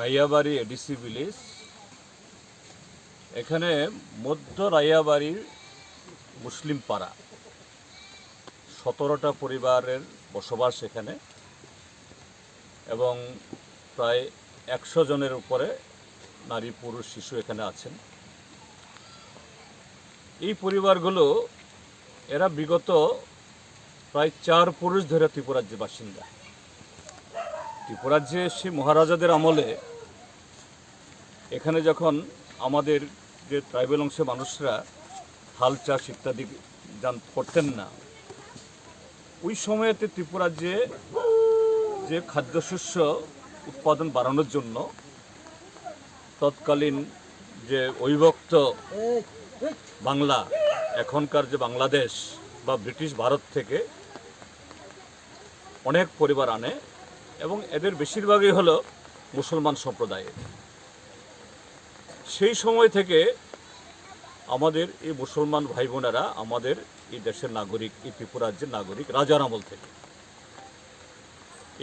রাইয়াবাড়ি ADC village. এখানে মধ্য রাইয়াবাড়ির মুসলিম পাড়া 17টা পরিবারের বসবাস এখানে এবং প্রায় 100 জনের উপরে নারী পুরুষ শিশু এখানে আছেন। এই পরিবারগুলো এরা বিগত প্রায় 4 পুরুষ ধরে ত্রিপুরাজ্যের বাসিন্দা। ত্রিপুরাজ্যে সে মহারাজাদের আমলে এখানে যখন আমাদের যে ট্রাইবেল অংশের মানুষরা হাল চাষ ইত্যাদি করতেন না, ওই সময়েতে ত্রিপুরাজ্যে যে খাদ্যশস্য উৎপাদন বাড়ানোর জন্য তৎকালীন যে অবিভক্ত বাংলা, এখনকার যে বাংলাদেশ বা ব্রিটিশ ভারত থেকে অনেক পরিবার আনে এবং এদের বেশিরভাগই হলো মুসলমান সম্প্রদায়ের। সেই সময় থেকে আমাদের এই মুসলমান ভাই বোনেরা আমাদের এই দেশের নাগরিক, এই ত্রিপুরা রাজ্যের নাগরিক রাজার আমল থেকে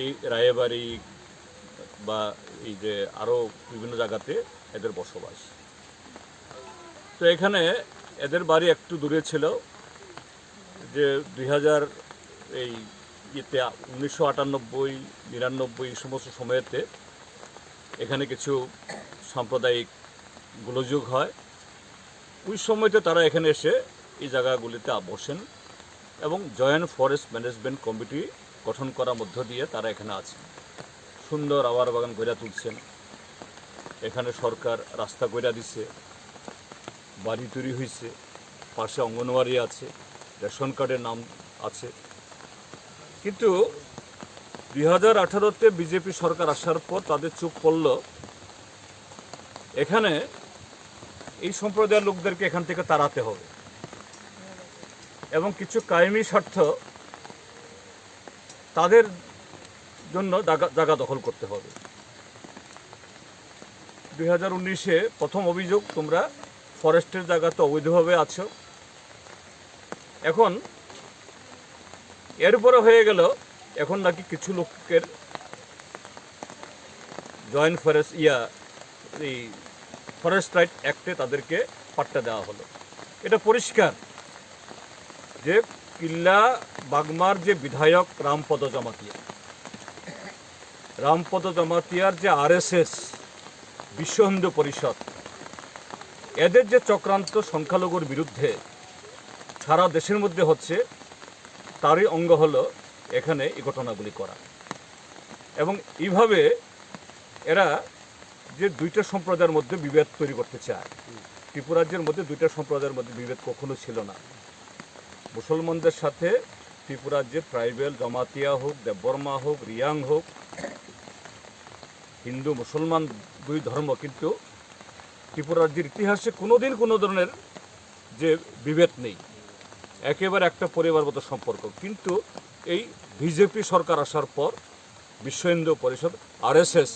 এই রায়বাড়ি বা এই যে আরও বিভিন্ন জায়গাতে এদের বসবাস। তো এখানে এদের বাড়ি একটু দূরে ছিল, যে 2000 এই ইয়েতে 1998, 99 এই সমস্ত সময়েতে এখানে কিছু সাম্প্রদায়িক গোলযোগ হয়। ওই সময়তে তারা এখানে এসে এই জায়গাগুলিতে বসেন এবং জয়েন্ট ফরেস্ট ম্যানেজমেন্ট কমিটি গঠন করার মধ্য দিয়ে তারা এখানে আছেন। সুন্দর আবার বাগান গড়া তুলছেন, এখানে সরকার রাস্তা গড়া দিছে, বাড়ি তৈরি হয়েছে, পাশে অঙ্গনওয়াড়ি আছে, রেশন কার্ডের নাম আছে। কিন্তু 2018-তে বিজেপি সরকার আসার পর তাদের চোখ পড়ল এখানে এই সম্প্রদায়ের লোকদেরকে এখান থেকে তাড়াতে হবে এবং কিছু কায়েমি স্বার্থ তাদের জন্য জায়গা দখল করতে হবে। 2019-এ প্রথম অভিযোগ, তোমরা ফরেস্টের জায়গাতে অবৈধভাবে আছো। এখন এরপরে হয়ে গেল এখন নাকি কিছু লোকের জয়েন্ট ফরেস্ট এই ফরেস্ট রাইট অ্যাক্টে তাদেরকে পাট্টা দেওয়া হলো। এটা পরিষ্কার যে কিল্লা বাগমার যে বিধায়ক রামপদ জমাতিয়ার যে RSS বিশ্ব হিন্দু পরিষদ, এদের যে চক্রান্ত সংখ্যালঘুর বিরুদ্ধে সারা দেশের মধ্যে হচ্ছে, তারই অঙ্গ হলো এখানে এই ঘটনাগুলি করা। এবং এইভাবে এরা যে দুইটা সম্প্রদায়ের মধ্যে বিভেদ তৈরি করতে চায়। ত্রিপুরাজ্যের মধ্যে দুইটা সম্প্রদায়ের মধ্যে বিভেদ কখনো ছিল না। মুসলমানদের সাথে ত্রিপুরাজ্যের ট্রাইবেল, জমাতিয়া হোক, দেববর্মা হোক, রিয়াং হোক, হিন্দু মুসলমান দুই ধর্ম, কিন্তু ত্রিপুরাজ্যের ইতিহাসে কোনোদিন কোনো ধরনের যে বিভেদ নেই, একেবারে একটা পরিবার মতো সম্পর্ক। কিন্তু এই বিজেপি সরকার আসার পর বিশ্ব হিন্দু পরিষদ RSS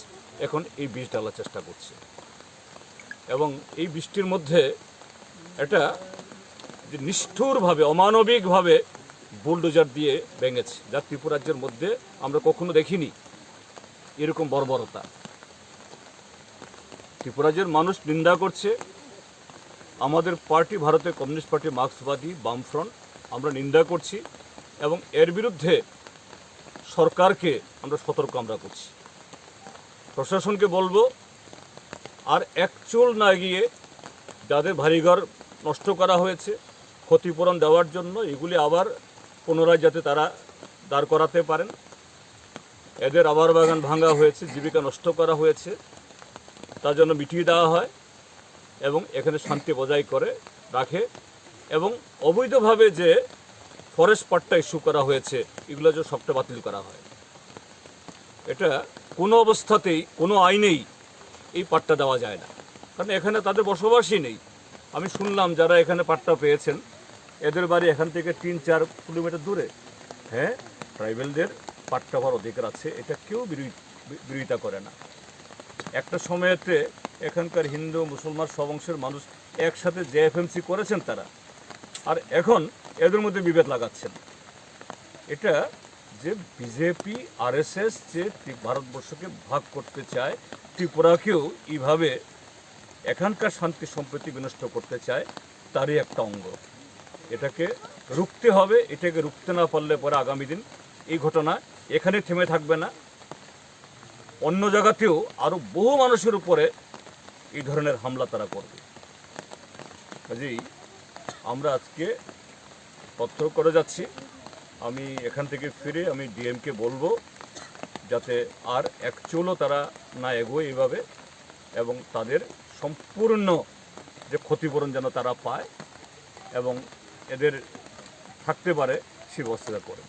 এখন এই বীজ ঢালার চেষ্টা করছে এবং এই বৃষ্টির মধ্যে এটা যে নিষ্ঠুরভাবে, অমানবিকভাবে বুলডোজার দিয়ে ভেঙেছে, যা ত্রিপুরাজ্যের মধ্যে আমরা কখনো দেখিনি এরকম বর্বরতা। ত্রিপুরাজ্যের মানুষ নিন্দা করছে, আমাদের পার্টি ভারতের কমিউনিস্ট পার্টি, মার্ক্সবাদী, বামফ্রন্ট, আমরা নিন্দা করছি এবং এর বিরুদ্ধে সরকারকে আমরা সতর্ক করছি। প্রশাসনকে বলবো আর একচুল না গিয়ে যাদের বাড়িঘর নষ্ট করা হয়েছে ক্ষতিপূরণ দেওয়ার জন্য এগুলি আবার পুনরায় যাতে তারা দাঁড় করাতে পারেন। এদের আবার বাগান ভাঙা হয়েছে, জীবিকা নষ্ট করা হয়েছে, তার জন্য মিটিয়ে দেওয়া হয় এবং এখানে শান্তি বজায় করে রাখে এবং অবৈধভাবে যে ফরেস্ট পাট্টা ইস্যু করা হয়েছে এগুলো যে সবটা বাতিল করা হয়। এটা কোনো অবস্থাতেই, কোনো আইনেই এই পাট্টা দেওয়া যায় না, কারণ এখানে তাদের বসবাসই নেই। আমি শুনলাম যারা এখানে পাট্টা পেয়েছেন এদের বাড়ি এখান থেকে 3-4 কিলোমিটার দূরে। হ্যাঁ, ট্রাইবেলদের পাট্টা পাওয়ার অধিকার আছে, এটা কেউ বিরোধিতা করে না। একটা সময়েতে এখানকার হিন্দু মুসলমান সব অংশের মানুষ একসাথে JFMC করেছেন তারা, আর এখন এদের মধ্যে বিভেদ লাগাচ্ছেন। এটা যে বিজেপি আরএসএস যে ভারতবর্ষকে ভাগ করতে চায়, ত্রিপুরাকেও এইভাবে এখানকার শান্তি সম্প্রীতি বিনষ্ট করতে চায়, তারই একটা অঙ্গ। এটাকে রুখতে হবে। এটাকে রুখতে না পারলে পরে আগামী দিন এই ঘটনা এখানে থেমে থাকবে না, অন্য জায়গাতেও আরও বহু মানুষের উপরে এই ধরনের হামলা তারা করবে। কাজেই আমরা আজকে তথ্য করে যাচ্ছি। আমি এখান থেকে ফিরে আমি ডিএমকে বলবো যাতে আর একচুলও তারা না এগোয় এইভাবে, এবং তাদের সম্পূর্ণ যে ক্ষতিপূরণ যেন তারা পায় এবং এদের থাকতে পারে সে ব্যবস্থা করে।